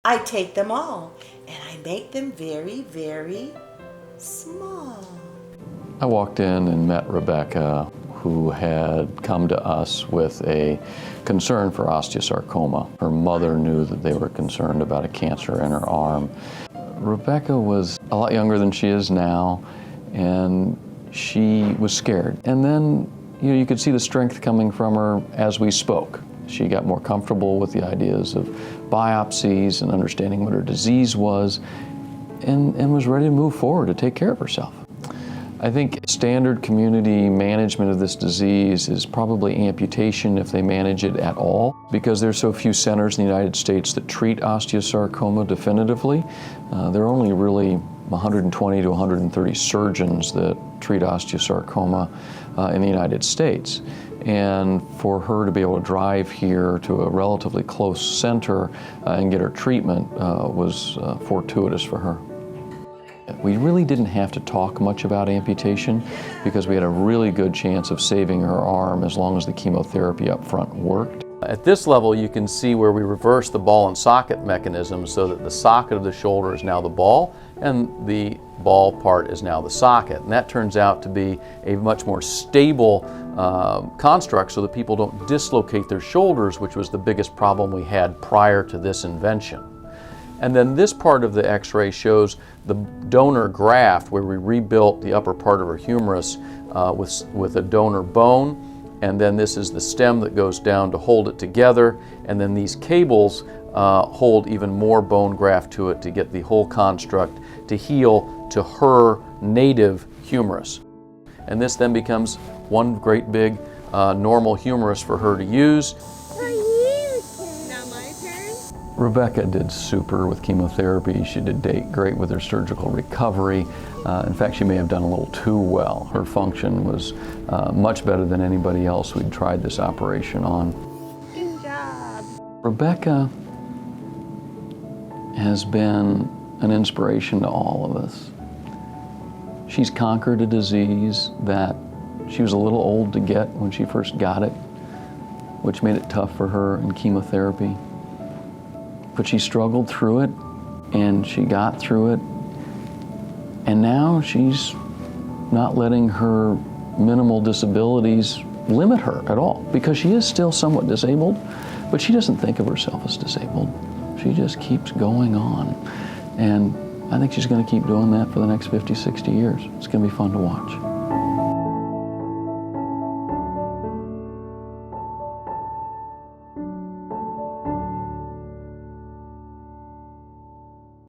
I take them all and I make them very, very small. I walked in and met Rebekah, who had come to us with a concern for osteosarcoma. Her mother knew that they were concerned about a cancer in her arm. Rebekah was a lot younger than she is now, and she was scared. And then, you could see the strength coming from her as we spoke. She got more comfortable with the ideas of biopsies and understanding what her disease was, and was ready to move forward to take care of herself. I think standard community management of this disease is probably amputation if they manage it at all, because there's so few centers in the United States that treat osteosarcoma definitively. There are only really 120 to 130 surgeons that treat osteosarcoma in the United States. And for her to be able to drive here to a relatively close center and get her treatment was fortuitous for her. We really didn't have to talk much about amputation because we had a really good chance of saving her arm as long as the chemotherapy up front worked. At this level, you can see where we reverse the ball and socket mechanism so that the socket of the shoulder is now the ball and the ball part is now the socket. And that turns out to be a much more stable construct so that people don't dislocate their shoulders, which was the biggest problem we had prior to this invention. And then this part of the x-ray shows the donor graft where we rebuilt the upper part of her humerus with a donor bone. And then this is the stem that goes down to hold it together. And then these cables hold even more bone graft to it to get the whole construct to heal to her native humerus. And this then becomes one great big normal humerus for her to use. Rebekah did super with chemotherapy. She did great with her surgical recovery. In fact, she may have done a little too well. Her function was much better than anybody else we'd tried this operation on. Good job. Rebekah has been an inspiration to all of us. She's conquered a disease that she was a little old to get when she first got it, which made it tough for her in chemotherapy. But she struggled through it, and she got through it, and now she's not letting her minimal disabilities limit her at all, because she is still somewhat disabled, but she doesn't think of herself as disabled. She just keeps going on, and I think she's going to keep doing that for the next 50, 60 years. It's going to be fun to watch.